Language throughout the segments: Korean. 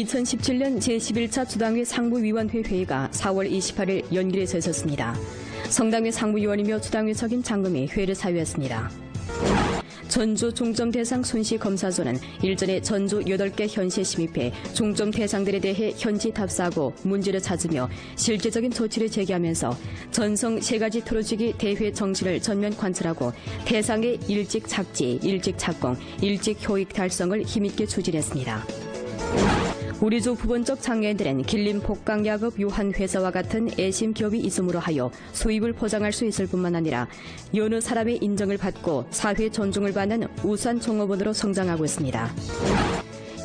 2017년 제11차 주당회 상무위원회 회의가 4월 28일 연길에서 있었습니다. 성당회 상무위원이며 주당회 석인 장금이 회의를 사유했습니다. 전주 종점 대상 손시 검사소는 일전에 전주 8개 현시에 침입해 종점 대상들에 대해 현지 답사하고 문제를 찾으며 실제적인 조치를 제기하면서 전성 3가지 틀어지기 대회 정신을 전면 관찰하고 대상의 일찍 착지, 일찍 착공, 일찍 효익 달성을 힘있게 추진했습니다. 우리주 부분적 장애인들은 길림 복강야급 유한 회사와 같은 애심 기업이 있음으로 하여 수입을 보장할 수 있을 뿐만 아니라 여느 사람의 인정을 받고 사회 존중을 받는 우수한 종업원으로 성장하고 있습니다.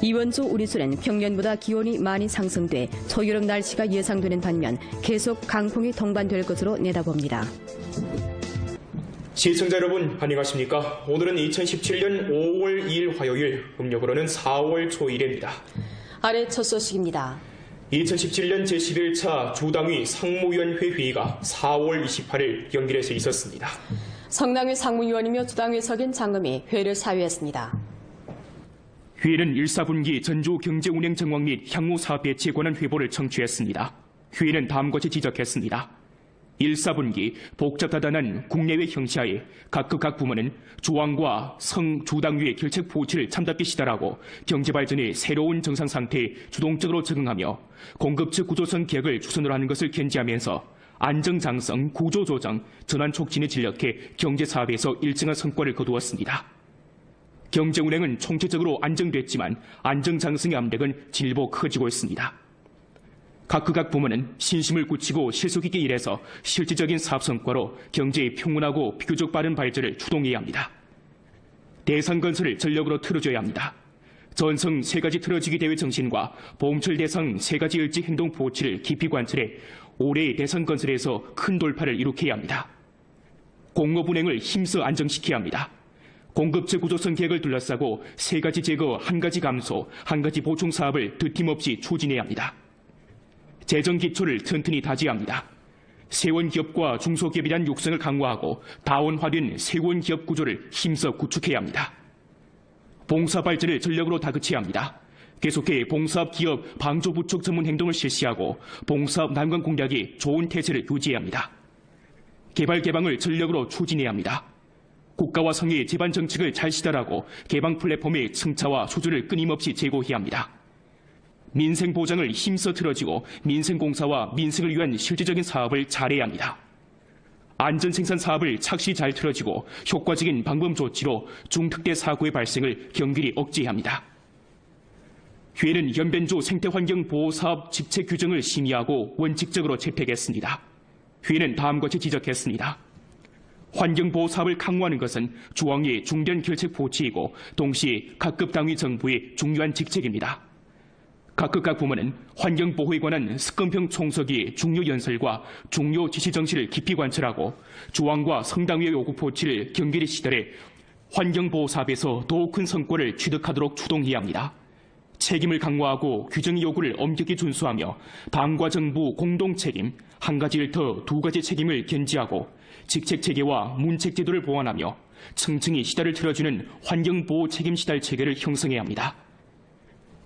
이번 주 우리주는 평년보다 기온이 많이 상승돼 초여름 날씨가 예상되는 반면 계속 강풍이 동반될 것으로 내다봅니다. 시청자 여러분 안녕하십니까? 오늘은 2017년 5월 2일 화요일, 음력으로는 4월 초일입니다. 아래 첫 소식입니다. 2017년 제11차 주당위 상무위원회 회의가 4월 28일 연길에서 있었습니다. 성당회 상무위원이며 주당회 석인 장금이 회의를 사유했습니다. 회의는 1사분기 전주 경제운행 정황 및 향후 사업 배치에 관한 회보를 청취했습니다. 회의는 다음과 같이 지적했습니다. 1사분기 복잡다단한 국내외 형시하에 각 부문은 조항과 성주당위의 결책 포치를 참답게 시달하고 경제발전의 새로운 정상 상태에 주동적으로 적응하며 공급 측 구조성 개혁을 추선으로 하는 것을 견지하면서 안정장성, 구조조정, 전환 촉진에 진력해 경제사업에서 일정한 성과를 거두었습니다. 경제운행은 총체적으로 안정됐지만 안정장성의 압력은 질보 커지고 있습니다. 각 부문은 신심을 굳히고 실속 있게 일해서 실질적인 사업 성과로 경제의 평온하고 비교적 빠른 발전을 추동해야 합니다. 대상 건설을 전력으로 틀어줘야 합니다. 전성 3가지 틀어지기 대회 정신과 봄철 대상 3가지 일찍 행동 보치를 깊이 관찰해 올해의 대상 건설에서 큰 돌파를 이룩해야 합니다. 공업 운행을 힘써 안정시켜야 합니다. 공급체 구조성 계획을 둘러싸고 3가지 제거, 1가지 감소, 1가지 보충 사업을 드팀없이 추진해야 합니다. 재정 기초를 튼튼히 다져야 합니다. 세원기업과 중소기업에 대한 육성을 강화하고 다원화된 세원기업 구조를 힘써 구축해야 합니다. 봉사업 발전을 전력으로 다그쳐야 합니다. 계속해 봉사업 기업 방조 부축 전문 행동을 실시하고 봉사업 난관 공략에 좋은 태세를 유지해야 합니다. 개발 개방을 전력으로 추진해야 합니다. 국가와 성의 제반 정책을 잘 시달하고 개방 플랫폼의 승차와 수주를 끊임없이 제고해야 합니다. 민생 보장을 힘써 틀어지고 민생공사와 민생을 위한 실질적인 사업을 잘해야 합니다. 안전생산 사업을 착시 잘 틀어지고 효과적인 방법 조치로 중특대 사고의 발생을 경길히 억제해야 합니다. 회의는 연변조 생태환경보호사업 직책 규정을 심의하고 원칙적으로 채택했습니다. 회의는 다음과 같이 지적했습니다. 환경보호사업을 강화하는 것은 중앙의 중대한 결책 보치이고 동시에 각급 당위 정부의 중요한 직책입니다. 각 부문은 환경보호에 관한 습건평 총서기의 중요 연설과 중요 지시 정신을 깊이 관찰하고 중앙과 성당위의 요구 포치를 경길히 시달해 환경보호 사업에서 더욱 큰 성과를 취득하도록 추동해야 합니다. 책임을 강화하고 규정 요구를 엄격히 준수하며 당과 정부 공동 책임, 1가지 일터 2가지 책임을 견지하고 직책 체계와 문책 제도를 보완하며 층층이 시달을 틀어주는 환경보호 책임 시달 체계를 형성해야 합니다.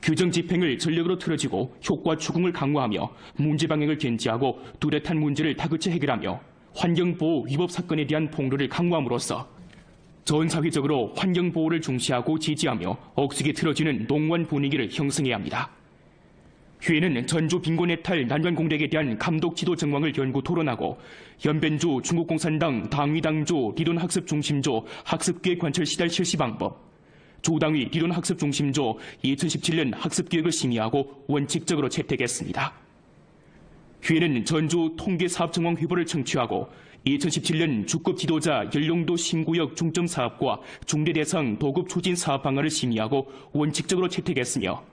규정 집행을 전력으로 틀어지고 효과 추궁을 강화하며 문제 방향을 견지하고 뚜렷한 문제를 다그쳐 해결하며 환경보호 위법 사건에 대한 폭로를 강화함으로써 전 사회적으로 환경보호를 중시하고 지지하며 억측이 틀어지는 농원 분위기를 형성해야 합니다. 회의는 전주 빈곤해탈 난관 공략에 대한 감독 지도 정황을 연구 토론하고 연변주 중국공산당 당위당조 리론학습 중심조 학습계획 관철 시달 실시 방법, 주당위 리론학습중심조 2017년 학습계획을 심의하고 원칙적으로 채택했습니다. 회의는 전주 통계사업정황 회보를 청취하고 2017년 주급 지도자 연령도 신구역 중점사업과 중대대상 도급 추진 사업 방안을 심의하고 원칙적으로 채택했으며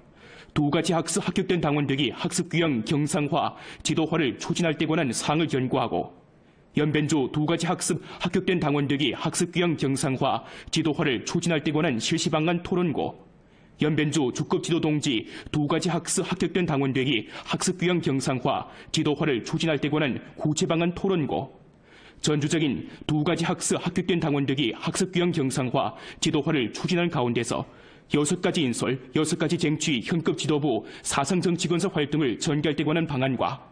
2가지 학습 합격된 당원들이 학습규형 경상화, 지도화를 추진할 때 관한 사항을 연구하고 연변조 2가지 학습 합격된 당원들이 학습규형 경상화, 지도화를 추진할 때 관한 실시방안 토론고, 연변조 주급 지도동지 2가지 학습 합격된 당원들이 학습규형 경상화, 지도화를 추진할 때 관한 구체방안 토론고, 전주적인 2가지 학습 합격된 당원들이 학습규형 경상화, 지도화를 추진하는 가운데서 6가지 인솔, 6가지 쟁취 현급 지도부 사상정치건설 활동을 전개할 때 관한 방안과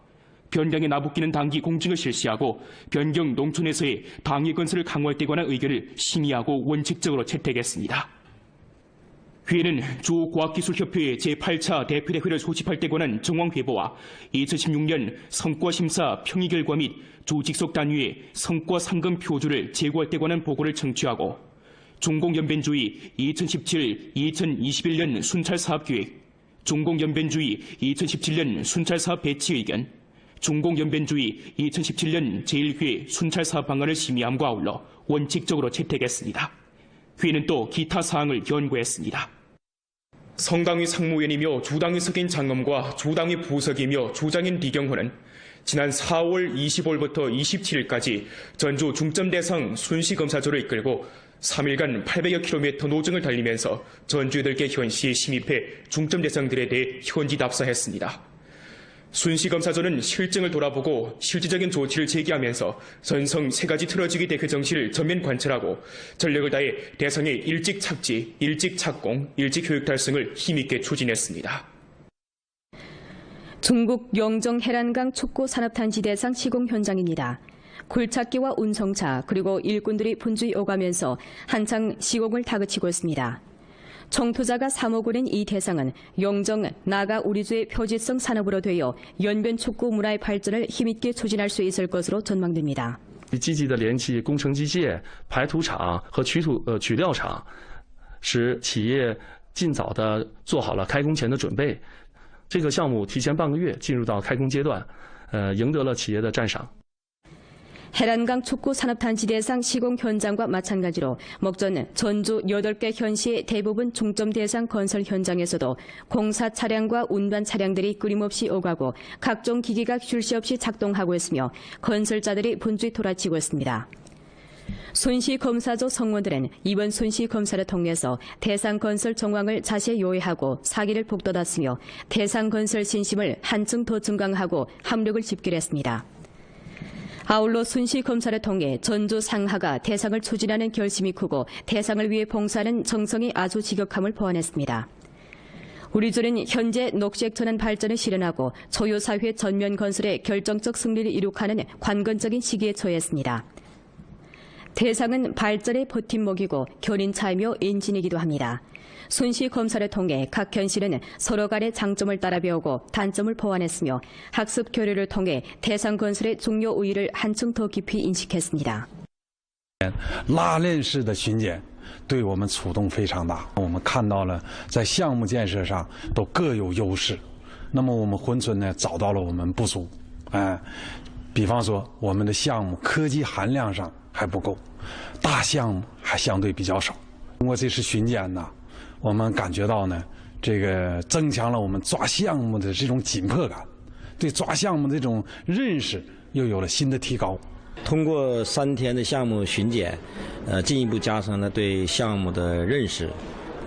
변경에 나붙기는 당기 공증을 실시하고 변경 농촌에서의 당의 건설을 강화할 때 관한 의견을 심의하고 원칙적으로 채택했습니다. 회의는 주과학기술협회 제8차 대표대회를 소집할 때 관한 정황회보와 2016년 성과심사 평의 결과 및 조직속 단위의 성과 상금 표주를 제고할 때 관한 보고를 청취하고 중공연변주의 2017-2021년 순찰사업계획, 중공연변주의 2017년 순찰사업 배치 의견, 중공연변주의 2017년 제1회 순찰사업 방안을 심의함과 아울러 원칙적으로 채택했습니다. 회의는 또 기타 사항을 연구했습니다. 성당위 상무위원이며 주당위 석인 장엄과 주당위 부석이며 주장인 리경호는 지난 4월 25일부터 27일까지 전주 중점 대상 순시검사조를 이끌고 3일간 800여 킬로미터 노정을 달리면서 전주 8개 현시에 침입해 중점 대상들에 대해 현지 답사했습니다. 순시검사조는 실정을 돌아보고 실질적인 조치를 제기하면서 전성 3가지 틀어지기 대표 정치를 전면 관찰하고 전력을 다해 대상의 일찍 착지, 일찍 착공, 일찍 교육 달성을 힘있게 추진했습니다. 중국 영정 해란강 촉구 산업단지 대상 시공 현장입니다. 굴착기와 운송차 그리고 일꾼들이 분주히 오가면서 한창 시공을 다그치고 있습니다. 총투자가 3억 원인 이 대상은 영정 나가 우리주의 표지성 산업으로 되어 연변 촉구 문화의 발전을 힘있게 추진할 수 있을 것으로 전망됩니다. 积极地联系工程机械、排土厂和取料厂，使企业尽早地做好了开工前的准备。这个项目提前半个月进入到开工阶段，赢得了企业的赞赏。 해란강 촉구 산업단지 대상 시공 현장과 마찬가지로 목전 전주 8개 현시의 대부분 중점 대상 건설 현장에서도 공사 차량과 운반 차량들이 끊임없이 오가고 각종 기기가 쉴 새 없이 작동하고 있으며 건설자들이 분주히 돌아치고 있습니다. 순시검사조 성원들은 이번 순시검사를 통해서 대상 건설 정황을 자세히 요해하고 사기를 북돋았으며 대상 건설 신심을 한층 더 증강하고 합력을 집기로 했습니다. 아울러 순시검사를 통해 전주 상하가 대상을 추진하는 결심이 크고 대상을 위해 봉사하는 정성이 아주 지극함을 보완했습니다. 우리주는 현재 녹색전환 발전을 실현하고 초유사회 전면 건설의 결정적 승리를 이룩하는 관건적인 시기에 처했습니다. 대상은 발전의 버팀목이고 견인차이며 엔진이기도 합니다. 순시검사를 통해 각 현실은 서로 간의 장점을 따라 배우고 단점을 보완했으며 학습 교류를 통해 대상 건설의 중요 의의를 한층 더 깊이 인식했습니다. 拉链式的巡检对我们触动非常大，我们看到了在项目建设上都各有优势。那么我们珲春呢找到了我们不足，比方说我们的项目科技含量上还不够，大项目还相对比较少。通过这次巡检呢， 我们感觉到呢，这个增强了我们抓项目的这种紧迫感，对抓项目的这种认识又有了新的提高。通过3天的项目巡检，进一步加深了对项目的认识。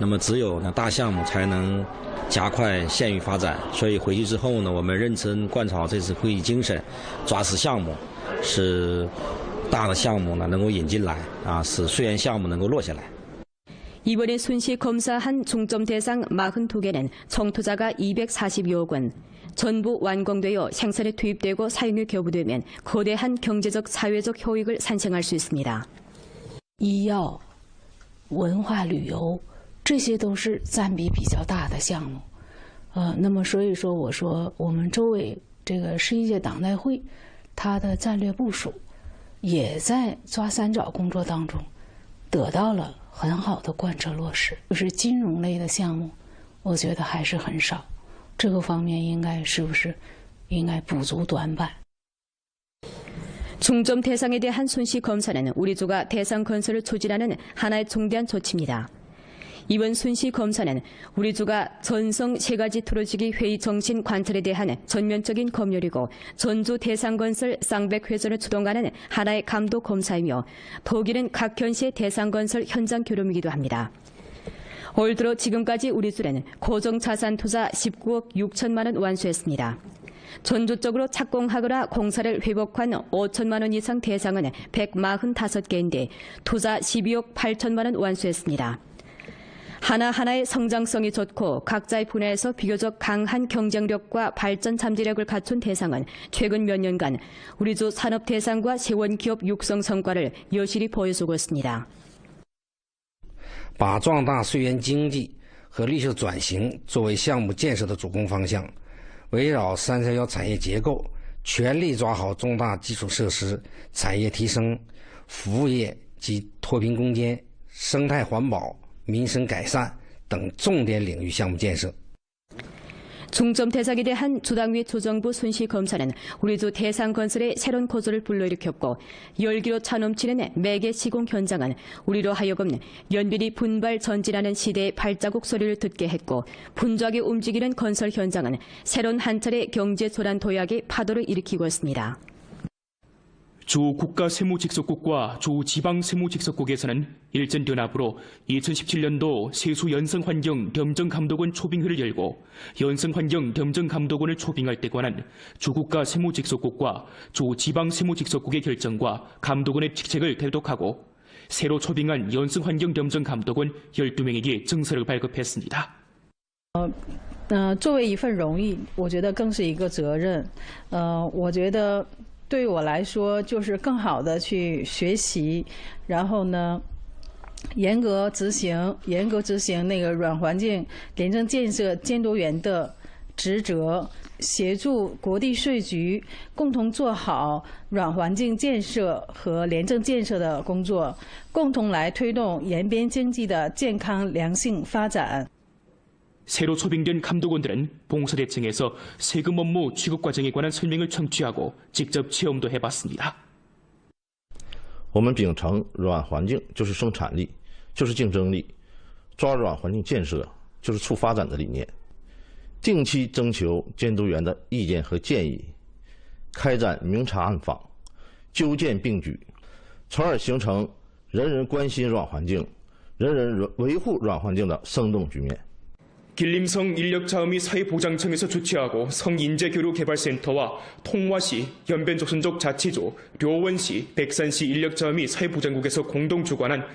那么只有呢大项目才能加快县域发展。所以回去之后呢，我们认真贯彻这次会议精神，抓实项目，使大的项目呢能够引进来，使溯源项目能够落下来。 이번에 순시 검사한 중점 대상 42개는 총 투자가 240여억 원, 전부 완공되어 생산에 투입되고 사용에 교부되면 거대한 경제적, 사회적 효익을 산생할 수 있습니다. 医药、文化旅游，这些都是占比比较大的项目。那么所以说，我说我们周围这个11届党代会，它的战略部署也在抓三爪工作当中得到了 很好的贯彻落实，就是金融类的项目，我觉得还是很少，这个方面应该是不是应该补足短板？ 중점 대상에 대한 순시 검사는 우리주가 대상 건설을 추진하는 하나의 중대한 조치입니다. 이번 순시 검사는 우리주가 전성 3가지 틀어지기 회의 정신 관찰에 대한 전면적인 검열이고 전주 대상건설 쌍백회전을 추동하는 하나의 감독 검사이며 독일은 각 현시의 대상건설 현장 교lum이기도 합니다. 올 들어 지금까지 우리주는 고정자산 투자 19억 6천만 원 완수했습니다. 전주적으로 착공하거나 공사를 회복한 5천만 원 이상 대상은 145개인데 투자 12억 8천만 원 완수했습니다. 하나하나의 성장성이 좋고 각자의 분야에서 비교적 강한 경쟁력과 발전 잠재력을 갖춘 대상은 최근 몇 년간 우리주 산업 대상과 세원기업 육성 성과를 여실히 보여주고 있습니다. 把壮大溯源经济和绿色转型作为项目建设的主攻方向，围绕331产业结构，全力抓好重大基础设施、产业提升、服务业及脱贫攻坚、生态环保、民生改善等重点领域项目建设。 중점 대상에 대한 주당위 주정부 순시 검사는 우리주 대상 건설의 새로운 고조를 불러일으켰고 열기로 차넘치는 매개 시공 현장은 우리로 하여금 연비리 분발 전진하는 시대의 발자국 소리를 듣게 했고 분주하게 움직이는 건설 현장은 새로운 한 차례 경제 소란 도약의 파도를 일으키고 있습니다. 주 국가세무직속국과 주 지방세무직속국에서는 일전연합으로 2017년도 세수 연성환경 겸정감독원 초빙회를 열고 연성환경 겸정감독원을 초빙할 때 관한 주 국가세무직속국과 주 지방세무직속국의 결정과 감독원의 직책을 대독하고 새로 초빙한 연성환경 겸정감독원 12명에게 증서를 발급했습니다. 作为一份荣誉，我觉得更是一个责任。我觉得 对我来说，就是更好的去学习，然后呢，严格执行那个软环境廉政建设监督员的职责，协助国地税局共同做好软环境建设和廉政建设的工作，共同来推动延边经济的健康良性发展。 새로 초빙된 감독원들은 봉사대청에서 세금 업무 취급 과정에 관한 설명을 청취하고 직접 체험도 해봤습니다. 我们秉承软环境就是生产力，就是竞争力，抓软环境建设就是促发展的理念，定期征求监督员的意见和建议，开展明察暗访，纠见并举，从而形成人人关心软环境、人人维护软环境的生动局面。 길림성 인력자음이 사회보장청에서 주최하고 성인재교류개발센터와 통화시, 연변조선족 자치조, 료원시, 백산시 인력자음이 사회보장국에서 공동 주관한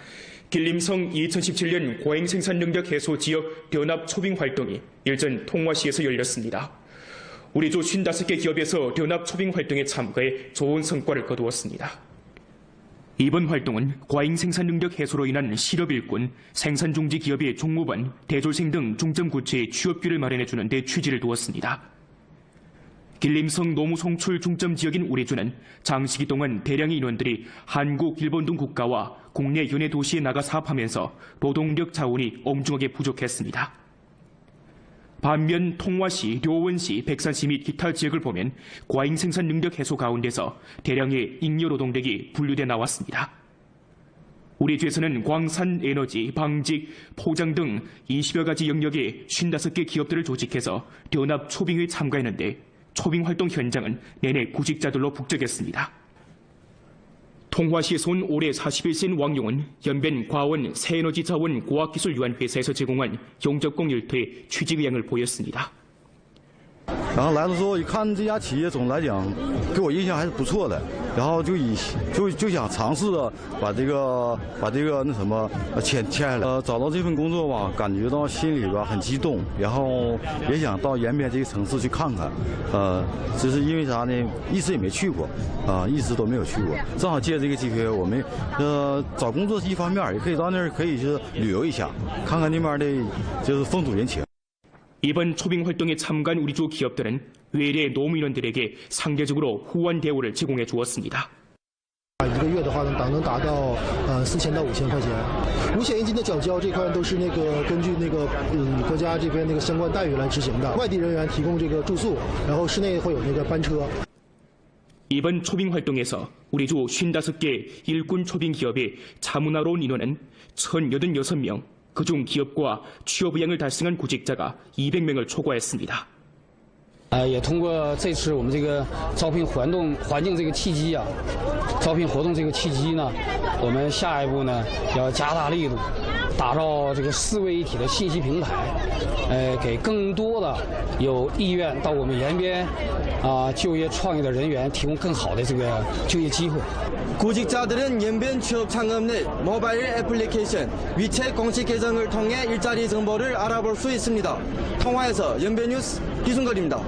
길림성 2017년 고행생산능력 해소 지역 연합 초빙 활동이 일전 통화시에서 열렸습니다. 우리 주 55개 기업에서 연합 초빙 활동에 참가해 좋은 성과를 거두었습니다. 이번 활동은 과잉 생산 능력 해소로 인한 실업일꾼, 생산중지 기업의 종무반, 대졸생 등 중점 구체의 취업기를 마련해주는 데 취지를 두었습니다. 길림성 노무송출 중점 지역인 우리주는 장시기 동안 대량의 인원들이 한국, 일본 등 국가와 국내 연해 도시에 나가 사업하면서 노동력 자원이 엄중하게 부족했습니다. 반면 통화시, 료원시, 백산시 및 기타 지역을 보면 과잉 생산 능력 해소 가운데서 대량의 잉여 노동력이 분류돼 나왔습니다. 우리 주에서는 광산, 에너지, 방직, 포장 등 20여 가지 영역의 55개 기업들을 조직해서 연합 초빙에 참가했는데 초빙 활동 현장은 내내 구직자들로 북적했습니다. 통화시에서 온 올해 41세인 왕용은 연변 과원 새에너지 자원 과학기술유한회사에서 제공한 영접공 일터에 취직 의향을 보였습니다. 然后来的时候一看这家企业总的来讲给我印象还是不错的，然后就想尝试着把这个那什么签下来。找到这份工作吧，感觉到心里吧很激动，然后也想到延边这个城市去看看。只是因为啥呢？一直也没去过，一直都没有去过。正好借这个机会，我们找工作是一方面，也可以到那儿可以是旅游一下，看看那边的就是风土人情。 이번 초빙 활동에 참가한 우리주 기업들은 외래 노무인원들에게 상대적으로 후한 대우를 제공해 주었습니다. 一个月的话呢，能达到4000到5000块钱。五险一金的缴交这块都是根据国家这边相关待遇来执行的。外地人员提供这个住宿，然后室内会有班车。 이번 초빙 활동에서 우리주 55개 일군 초빙 기업의 자문하러 온 인원은 1086명. 그중 기업과 취업 의향을 달성한 구직자가 200명을 초과했습니다. 也通过这次我们这个招聘环境这个契机啊，招聘活动这个契机呢，我们下一步呢要加大力度，打造这个四位一体的信息平台，给更多的有意愿到我们延边就业创业的人员提供更好的这个就业机会。 구직자들은 연변 취업 창업 내 모바일 애플리케이션 위챗 공식 계정을 통해 일자리 정보를 알아볼 수 있습니다. 통화에서 연변 뉴스 기순걸입니다.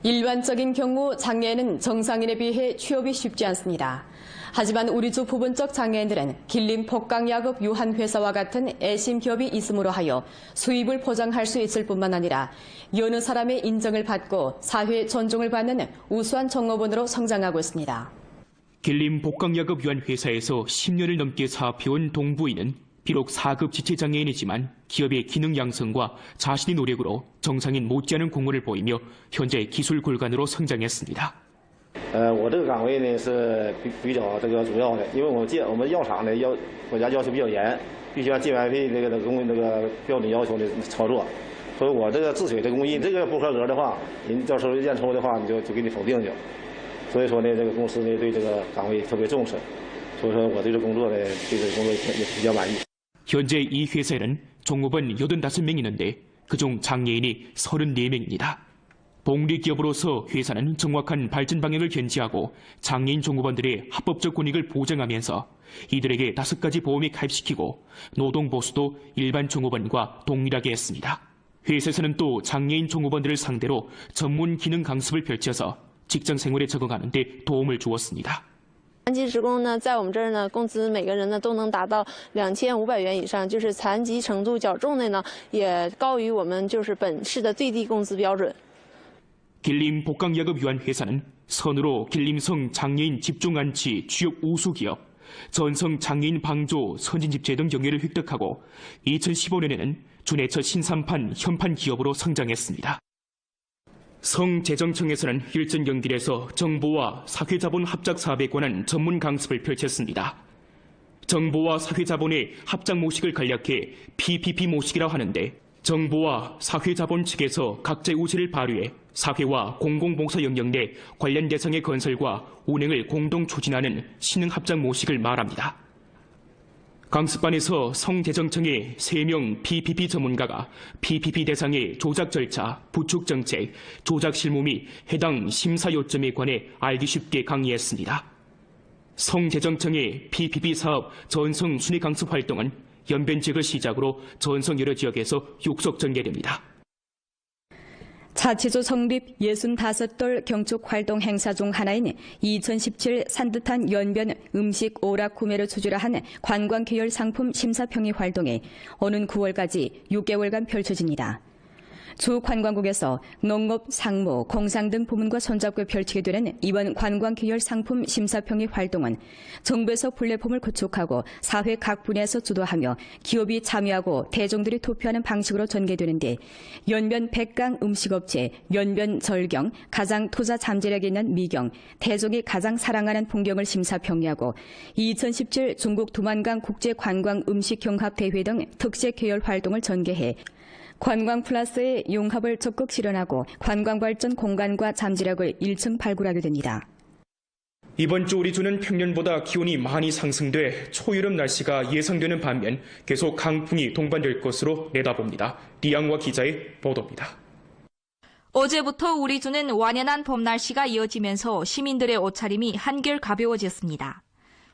일반적인 경우 장애인은 정상인에 비해 취업이 쉽지 않습니다. 하지만 우리 주 부분적 장애인들은 길림 폭강야급 유한회사와 같은 애심 기업이 있음으로 하여 수입을 보장할 수 있을 뿐만 아니라 여느 사람의 인정을 받고 사회 존중을 받는 우수한 종업원으로 성장하고 있습니다. 길림 복강야급 유한회사에서 10년을 넘게 사업해온 동부인은 비록 4급 지체장애인이지만 기업의 기능 양성과 자신의 노력으로 정상인 못지않은 공헌을 보이며 현재 기술骨干으로 성장했습니다. 我这个岗位呢是比较主要的，因为我们药厂的国家要求比较严，必须按 GMP 这个标准要求的操作，所以我这个制水的工艺，这个不合格的话，人到时候验收的话，你就给你否定掉。所以说呢，这个公司呢对这个岗位特别重视，所以说我对这工作呢对这个工作也比较满意。 현재 이 회사에는 종업원 85명이 있는데 그중 장애인이 34명입니다. 복리기업으로서 회사는 정확한 발전 방향을 견지하고 장애인 종업원들의 합법적 권익을 보장하면서 이들에게 5가지 보험에 가입시키고 노동보수도 일반 종업원과 동일하게 했습니다. 회사에서는 또 장애인 종업원들을 상대로 전문 기능 강습을 펼쳐서 직장 생활에 적응하는 데 도움을 주었습니다. 残疾职工呢，在我们这儿呢，工资每个人呢都能达到2500元以上，就是残疾程度较重的呢，也高于我们就是本市的最低工资标准。 길림 복강야급 유한회사는 선으로 길림성 장애인 집중안치 취업 우수기업, 전성 장애인 방조 선진집체 등 영예를 획득하고 2015년에는 준해처 신삼판 현판 기업으로 성장했습니다. 성재정청에서는 일전 경길에서 정보와 사회자본 합작 사업에 관한 전문 강습을 펼쳤습니다. 정보와 사회자본의 합작 모식을 간략해 PPP 모식이라고 하는데 정보와 사회자본 측에서 각자의 우세를 발휘해 사회와 공공봉사 영역 내 관련 대상의 건설과 운행을 공동 추진하는 신흥 합작 모식을 말합니다. 강습반에서 성재정청의 3명 PPP 전문가가 PPP 대상의 조작 절차, 부축 정책, 조작 실무 및 해당 심사 요점에 관해 알기 쉽게 강의했습니다. 성재정청의 PPP 사업 전성 순회 강습 활동은 연변 지역을 시작으로 전성 여러 지역에서 육속 전개됩니다. 자치조 성립 65돌 경축 활동 행사 중 하나인 2017 산뜻한 연변 음식 오락 구매를 주주라 한 관광 계열 상품 심사평의 활동이 오는 9월까지 6개월간 펼쳐집니다. 주 관광국에서 농업, 상무, 공상 등 부문과 손잡고 펼치게 되는 이번 관광 계열 상품 심사평의 활동은 정부에서 플랫폼을 구축하고 사회 각 분야에서 주도하며 기업이 참여하고 대중들이 투표하는 방식으로 전개되는데 연변 백강 음식업체, 연변 절경, 가장 투자 잠재력이 있는 미경, 대중이 가장 사랑하는 풍경을 심사평의하고 2017 중국 두만강 국제관광음식경합대회 등 특색 계열 활동을 전개해 관광 플러스의 융합을 적극 실현하고 관광발전 공간과 잠재력을 1층 발굴하게 됩니다. 이번 주 우리 주는 평년보다 기온이 많이 상승돼 초여름 날씨가 예상되는 반면 계속 강풍이 동반될 것으로 내다봅니다. 리양화 기자의 보도입니다. 어제부터 우리 주는 완연한 봄 날씨가 이어지면서 시민들의 옷차림이 한결 가벼워졌습니다.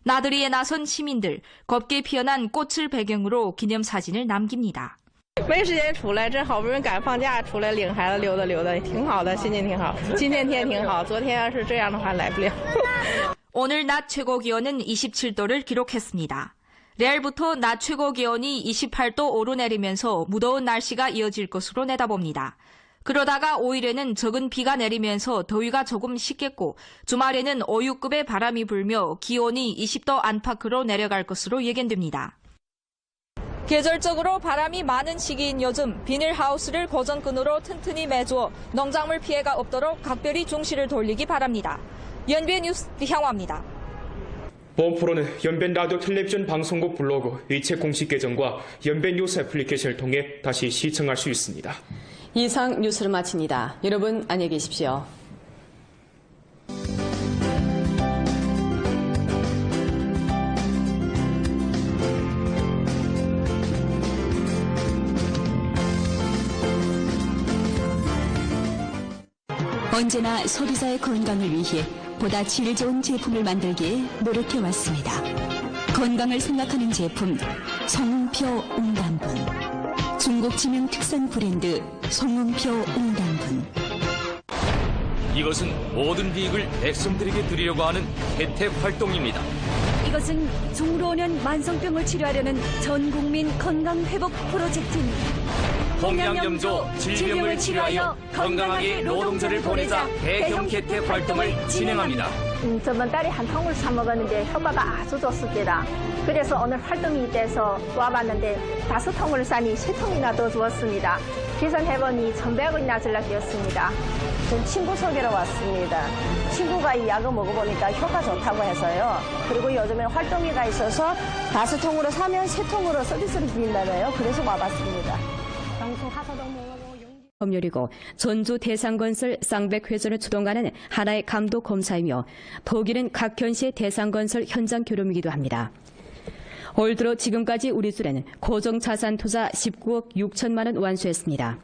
나들이에 나선 시민들, 곱게 피어난 꽃을 배경으로 기념사진을 남깁니다. 没时间出来，这好不容易赶放假出来领孩子溜达溜达，挺好的，心情挺好。今天天挺好，昨天要是这样的话来不了。 오늘 낮 최고 기온은 27도를 기록했습니다. 내일부터 낮 최고 기온이 28도 오르내리면서 무더운 날씨가 이어질 것으로 내다봅니다. 그러다가 5일에는 적은 비가 내리면서 더위가 조금 식겠고 주말에는 5, 6급의 바람이 불며 기온이 20도 안팎으로 내려갈 것으로 예견됩니다. 계절적으로 바람이 많은 시기인 요즘 비닐하우스를 고정끈으로 튼튼히 매주어 농작물 피해가 없도록 각별히 중시를 돌리기 바랍니다. 연변 뉴스 리향화입니다. 본 프로는 연변 라디오 텔레비전 방송국 블로그 의체 공식 계정과 연변 뉴스 애플리케이션을 통해 다시 시청할 수 있습니다. 이상 뉴스를 마칩니다. 여러분 안녕히 계십시오. 언제나 소비자의 건강을 위해 보다 질 좋은 제품을 만들기에 노력해왔습니다. 건강을 생각하는 제품 성웅표 웅단분, 중국 지명 특산 브랜드 성웅표 웅단분. 이것은 모든 이익을 백성들에게 드리려고 하는 혜택 활동입니다. 이것은 중으로 오는 만성병을 치료하려는 전국민 건강회복 프로젝트입니다. 홍양염조 질병을 치료하여 건강하게 노동자를 보내자 대형 혜택 활동을 진행합니다. 저번 달에 한 통을 사 먹었는데 효과가 아주 좋습니다. 그래서 오늘 활동이 돼서 와봤는데 5통을 사니 3통이나 더 주었습니다. 계산해보니 1,100원이나 전락되었습니다. 전 친구 소개로 왔습니다. 친구가 이 약을 먹어보니까 효과 좋다고 해서요. 그리고 요즘에 활동회가 있어서 5통으로 사면 3통으로 서비스를 드린다며요. 그래서 와봤습니다. 법률이고 전주 대상건설 쌍백회전을 추동하는 하나의 감독 검사이며 독일은 각 현시의 대상건설 현장 교lum이기도 합니다. 올 들어 지금까지 우리술에는 고정자산 투자 19억 6천만 원 완수했습니다.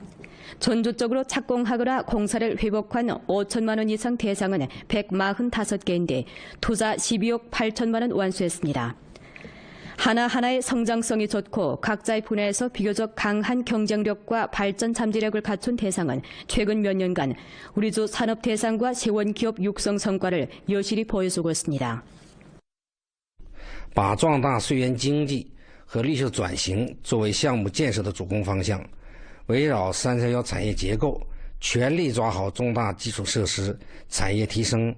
전주적으로 착공하거나 공사를 회복한 5천만 원 이상 대상은 145개인데 투자 12억 8천만 원 완수했습니다. 하나하나의 성장성이 좋고 각자의 분야에서 비교적 강한 경쟁력과 발전 잠재력을 갖춘 대상은 최근 몇 년간 우리주 산업 대상과 세원기업 육성 성과를 여실히 보여주고 있습니다. 把壮大税源经济和绿色转型作为项目建设的主攻方向，围绕331产业结构，全力抓好重大基础设施、产业提升、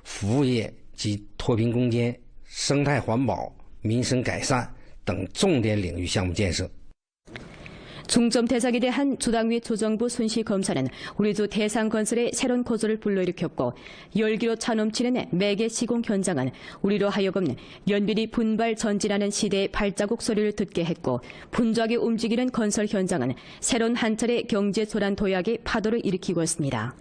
服务业及脱贫攻坚、生态环保、民生改善等重点领域项目建设。 중점 대상에 대한 주당위 조정부 순시 검사는 우리주 대상건설의 새로운 고조를 불러일으켰고 열기로 차넘치는 매개 시공 현장은 우리로 하여금 연비리 분발 전진하는 시대의 발자국 소리를 듣게 했고 분주하게 움직이는 건설 현장은 새로운 한 차례 경제 소란 도약의 파도를 일으키고 있습니다.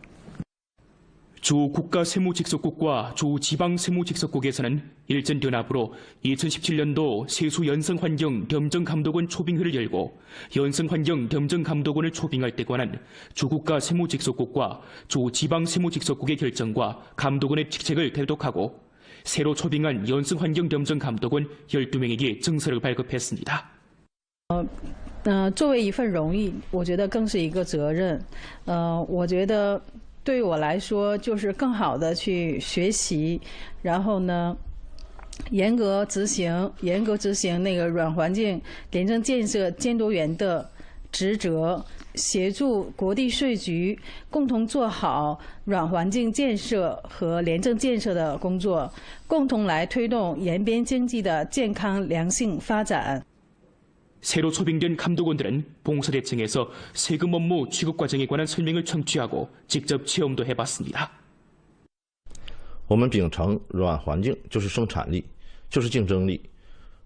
주 국가세무직속국과 주 지방세무직속국에서는 일전연합으로 2017년도 세수연성환경 겸정감독원 초빙회를 열고 연성환경 겸정감독원을 초빙할 때 관한 주 국가세무직속국과 주 지방세무직속국의 결정과 감독원의 직책을 대독하고 새로 초빙한 연성환경 겸정감독원 12명에게 증서를 발급했습니다. 作为一份荣誉，我觉得更是一个责任。我觉得 对我来说，就是更好的去学习，然后呢，严格执行那个软环境廉政建设监督员的职责，协助国地税局共同做好软环境建设和廉政建设的工作，共同来推动延边经济的健康良性发展。 새로 초빙된 감독원들은 봉사대청에서 세금 업무 취급 과정에 관한 설명을 청취하고 직접 체험도 해봤습니다. 我们秉承软环境就是生产力，就是竞争力，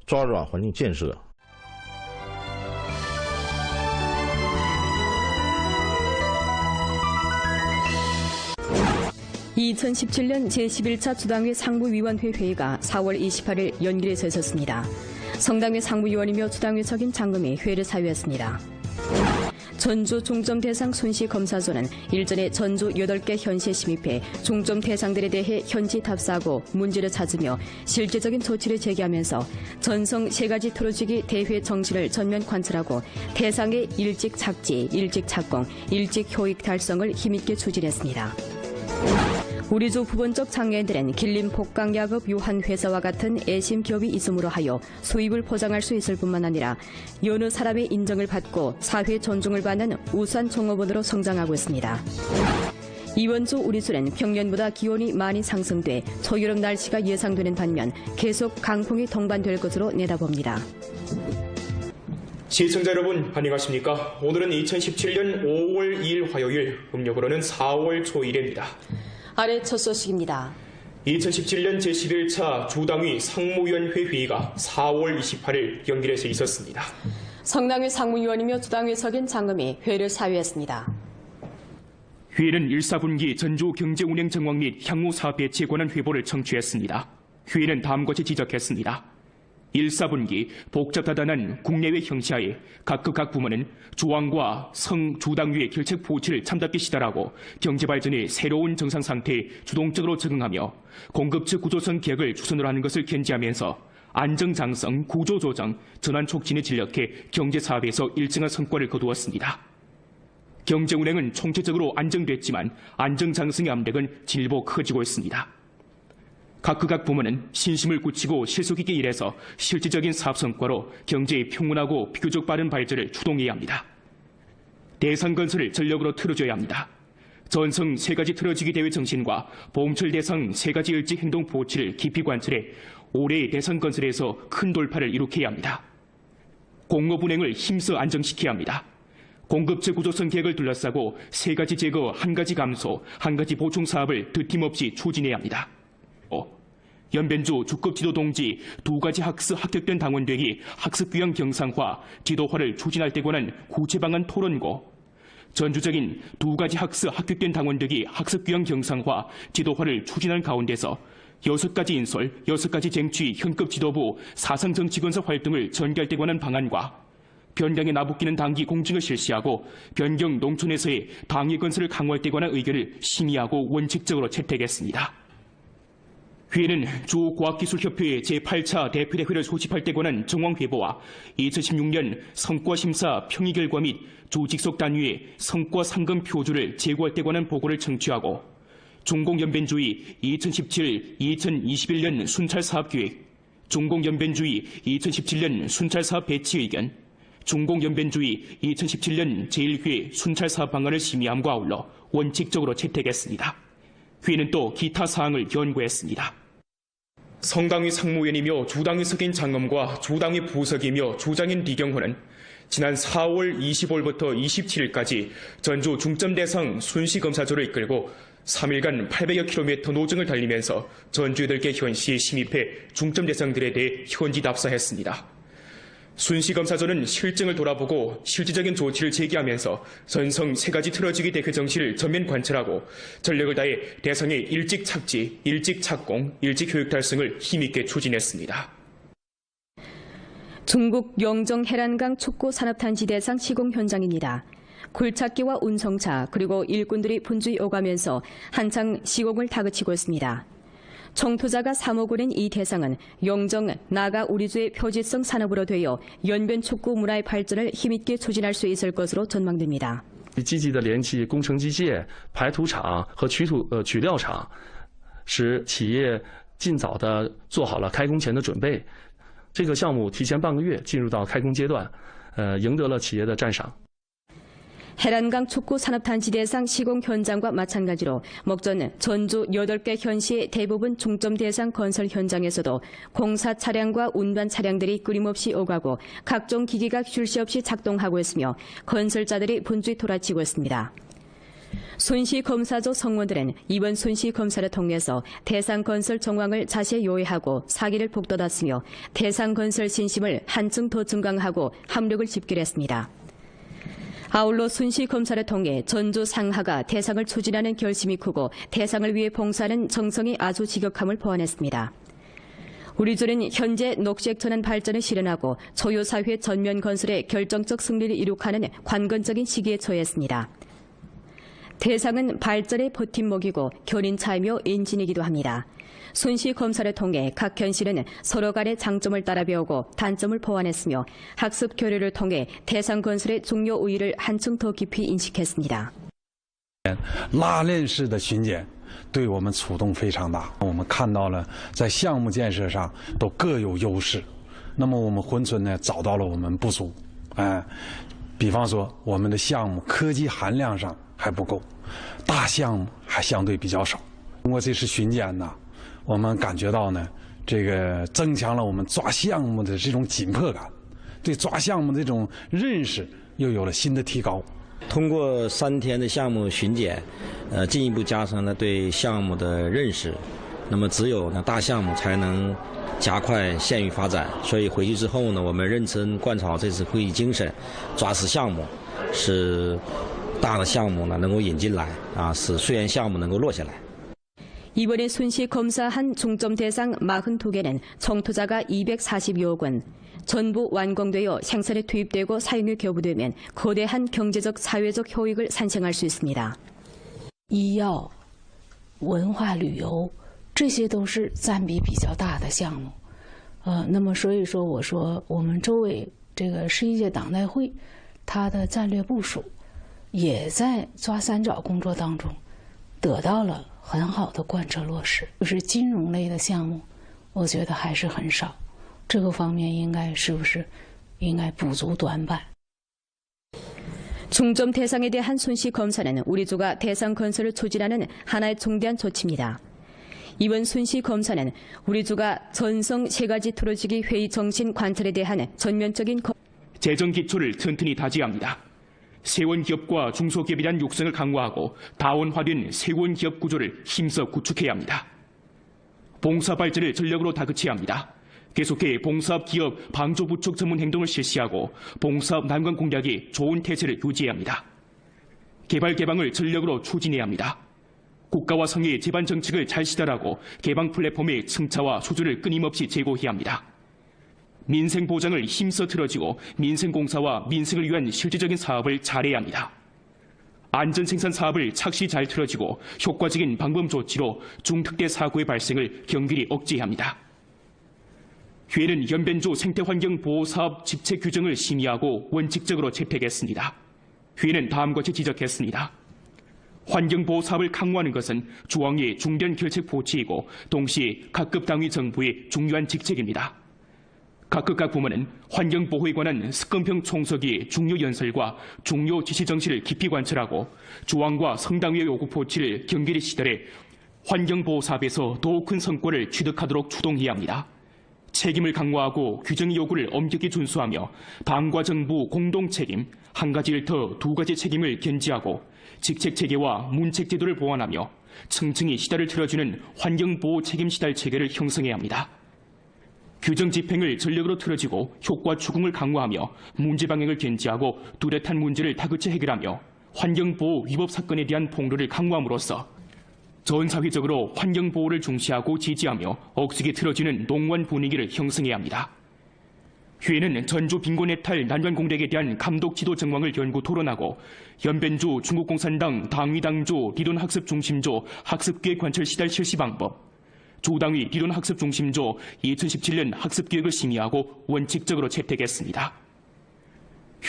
抓软环境建设。 2017년 제11차 주당회 상부위원회 회의가 4월 28일 연길에서 있었습니다. 성당회 상부위원이며 주당회 석인 장금이 회의를 사유했습니다. 전주 중점 대상 순시 검사소는 일전에 전주 8개 현시에 침입해 중점 대상들에 대해 현지 답사하고 문제를 찾으며 실제적인 조치를 제기하면서 전성 3가지 트로직이 대회 정치를 전면 관찰하고 대상의 일찍 착지, 일찍 착공, 일찍 효익 달성을 힘있게 추진했습니다. 우리주 부분적 장애인들은 길림 복강야급 유한회사와 같은 애심 기업이 있음으로 하여 수입을 보장할 수 있을 뿐만 아니라 여느 사람의 인정을 받고 사회 존중을 받는 우수한 종업원으로 성장하고 있습니다. 이번 주 우리주는 평년보다 기온이 많이 상승돼 초여름 날씨가 예상되는 반면 계속 강풍이 동반될 것으로 내다봅니다. 시청자 여러분 안녕하십니까? 오늘은 2017년 5월 2일 화요일, 음력으로는 4월 초일입니다. 아래 첫 소식입니다. 2017년 제11차 주당위 상무위원회 회의가 4월 28일 연길에서 있었습니다. 성당회 상무위원이며 주당회 석인 장금이 회의를 사유했습니다. 회의는 1사분기 전주 경제운행 정황 및 향후 사업 배치에 관한 회보를 청취했습니다. 회의는 다음과 같이 지적했습니다. 1, 4분기 복잡다단한 국내외 형시하에 각 부문은 조항과 주당위의 결책 포치를 참답게 시달하고 경제발전의 새로운 정상 상태에 주동적으로 적응하며 공급측 구조성 개혁을 추선으로 하는 것을 견지하면서 안정장성, 구조조정, 전환 촉진에 진력해 경제사업에서 일정한 성과를 거두었습니다. 경제운행은 총체적으로 안정됐지만 안정장성의 압력은 질보 커지고 있습니다. 각 부문은 신심을 굳히고 실속 있게 일해서 실질적인 사업 성과로 경제의 평온하고 비교적 빠른 발전을 추동해야 합니다. 대상건설을 전력으로 틀어줘야 합니다. 전성 3가지 틀어지기 대회 정신과 봄철 대상 3가지 일찍 행동 보치를 깊이 관철해 올해의 대상건설에서 큰 돌파를 이룩해야 합니다. 공업 운행을 힘써 안정시켜야 합니다. 공급체 구조성 계획을 둘러싸고 3가지 제거, 1가지 감소, 1가지 보충 사업을 드팀없이 추진해야 합니다. 연변주 주급 지도 동지 2가지 합격된 당원들이 학습 교양 경상화, 지도화를 추진할 때 관한 구체 방안 토론고, 전주적인 2가지 합격된 당원들이 학습 교양 경상화, 지도화를 추진하는 가운데서 6가지 인솔, 6가지 쟁취 현급 지도부 사상 정치건설 활동을 전개할 때 관한 방안과 변경에 나붙기는 당기 공증을 실시하고 변경 농촌에서의 당의 건설을 강화할 때 관한 의견을 심의하고 원칙적으로 채택했습니다. 회의는 주과학기술협회의 제8차 대표대회를 소집할 때 관한 정황회보와 2016년 성과심사 평의 결과 및 주직속 단위의 성과 상금 표주를 제고할 때 관한 보고를 청취하고 중공연변주의 2017-2021년 순찰사업계획, 중공연변주의 2017년 순찰사업 배치 의견, 중공연변주의 2017년 제1회 순찰사업 방안을 심의함과 아울러 원칙적으로 채택했습니다. 회의는 또 기타 사항을 연구했습니다. 성당위 상무위원이며 주당위 석인 장엄과 주당위 부석이며 주장인 리경호는 지난 4월 25일부터 27일까지 전주 중점대상 순시검사조를 이끌고 3일간 800여 킬로미터 노정을 달리면서 전주 8개 현시에 침입해 중점대상들에 대해 현지 답사했습니다. 순시검사조는 실정을 돌아보고 실질적인 조치를 제기하면서 전성 3가지 틀어지기 대회 정시를 전면 관찰하고 전력을 다해 대상의 일찍 착지, 일찍 착공, 일찍 교육 달성을 힘있게 추진했습니다. 중국 영정 해란강 촉구 산업단지 대상 시공 현장입니다. 굴착기와 운송차 그리고 일꾼들이 분주히 오가면서 한창 시공을 다그치고 있습니다. 총투자가 3억 원인 이 대상은 영정 나가 우리주의 표지성 산업으로 되어 연변 촉구 문화의 발전을 힘있게 추진할 수 있을 것으로 전망됩니다. 积极地联系工程机械、排土厂和取料厂，使企业尽早地做好了开工前的准备。这个项目提前半个月进入到开工阶段，赢得了企业的赞赏。 해란강 촉구 산업단지 대상 시공 현장과 마찬가지로 목전 전주 8개 현시의 대부분 중점 대상 건설 현장에서도 공사 차량과 운반 차량들이 끊임없이 오가고 각종 기기가 쉴 새 없이 작동하고 있으며 건설자들이 분주히 돌아치고 있습니다. 순시검사조 성원들은 이번 순시검사를 통해서 대상 건설 정황을 자세히 요해하고 사기를 북돋았으며 대상 건설 신심을 한층 더 증강하고 합력을 집결했습니다. 아울러 순시검사를 통해 전주 상하가 대상을 추진하는 결심이 크고 대상을 위해 봉사하는 정성이 아주 지극함을 보완했습니다. 우리주는 현재 녹색전환 발전을 실현하고 초유사회 전면 건설의 결정적 승리를 이룩하는 관건적인 시기에 처했습니다. 대상은 발전의 버팀목이고 견인차이며 엔진이기도 합니다. 순시검사를 통해 각 현실은 서로 간의 장점을 따라 배우고 단점을 보완했으며 학습 교류를 통해 대상 건설의 중요 의의를 한층 더 깊이 인식했습니다. 拉链式的巡检对我们触动非常大，我们看到了在项目建设上都各有优势，那么我们珲春呢找到了我们不足，比方说我们的项目科技含量上还不够，大项目还相对比较少。通过这次巡检呢， 我们感觉到呢，这个增强了我们抓项目的这种紧迫感，对抓项目的这种认识又有了新的提高。通过3天的项目巡检，进一步加深了对项目的认识。那么只有呢大项目才能加快县域发展。所以回去之后呢，我们认真贯彻这次会议精神，抓实项目，使大的项目呢能够引进来，使虽然项目能够落下来。 이번에 순시 검사한 중점 대상 42개는 총 투자가 240여억 원, 전부 완공되어 생산에 투입되고 사용에 교부되면 거대한 경제적, 사회적 효익을 산생할 수 있습니다. 医药、文化旅游，这些都是占比比较大的项目。那么所以说，我说我们周委这个11届党代会，它的战略部署也在抓三角工作当中得到了很好的贯彻落实。就是金融类的项目，我觉得还是很少，这个方面是不是应该补足短板？ 중점 대상에 대한 손씨 검사는 우리 조가 대상 건설을 추진하는 하나의 중대한 조치입니다. 이번 손씨 검사는 우리 조가 전성 3가지 투로지기 회의 정신 관찰에 대한 전면적인 재정 기초를 튼튼히 다지합니다. 세원 기업과 중소기업에 대한 육성을 강화하고 다원화된 세원 기업 구조를 힘써 구축해야 합니다. 봉사 발전을 전력으로 다그쳐야 합니다. 계속해 봉사업 기업 방조 부축 전문 행동을 실시하고 봉사업 난관 공략에 좋은 태세를 유지해야 합니다. 개발 개방을 전력으로 추진해야 합니다. 국가와 성의 제반 정책을 잘 시달하고 개방 플랫폼의 승차와 수주를 끊임없이 제고해야 합니다. 민생 보장을 힘써 틀어지고 민생공사와 민생을 위한 실질적인 사업을 잘해야 합니다. 안전생산 사업을 착시 잘 틀어지고 효과적인 방법 조치로 중특대 사고의 발생을 경길히 억제해야 합니다. 회는 연변조 생태환경보호사업 집체 규정을 심의하고 원칙적으로 채택했습니다. 회는 다음과 같이 지적했습니다. 환경보호사업을 강화하는 것은 중앙의 중대한 결책 보치이고 동시에 각급 당위 정부의 중요한 직책입니다. 각급 부문은 환경보호에 관한 습건평 총서기의 중요 연설과 중요 지시 정신을 깊이 관철하고 중앙과 성당위의 요구 보치를 경계히 시달해 환경보호사업에서 더욱 큰 성과를 취득하도록 추동해야 합니다. 책임을 강화하고 규정 요구를 엄격히 준수하며 당과 정부 공동 책임, 한 가지를 더 두 가지 책임을 견지하고 직책 체계와 문책 제도를 보완하며 층층이 시달을 틀어주는 환경보호 책임 시달 체계를 형성해야 합니다. 규정 집행을 전력으로 틀어지고 효과 추궁을 강화하며 문제 방향을 견지하고 뚜렷한 문제를 다그쳐 해결하며 환경보호 위법 사건에 대한 폭로를 강화함으로써 전 사회적으로 환경보호를 중시하고 지지하며 억측이 틀어지는 농원 분위기를 형성해야 합니다. 회는 전조 빈곤 해탈 난관 공략에 대한 감독 지도 정황을 연구 토론하고 연변조 중국공산당 당위당조 리론학습중심조 학습계획 관철 시달 실시 방법, 조당위 리론학습중심조 2017년 학습계획을 심의하고 원칙적으로 채택했습니다.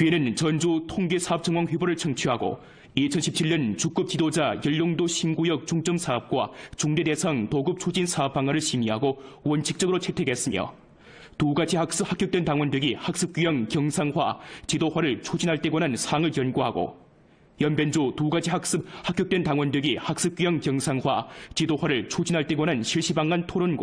회는 전조 통계사업 정황 회보를 청취하고 2017년 주급 지도자 연령도 신구역 중점 사업과 중대대상 도급 추진 사업 방안을 심의하고 원칙적으로 채택했으며 두 가지 학습 합격된 당원들이 학습 규형 경상화, 지도화를 추진할 때 관한 사항을 연구하고 연변조 두 가지 학습 합격된 당원들이 학습 규형 경상화, 지도화를 추진할 때 관한 실시 방안 토론과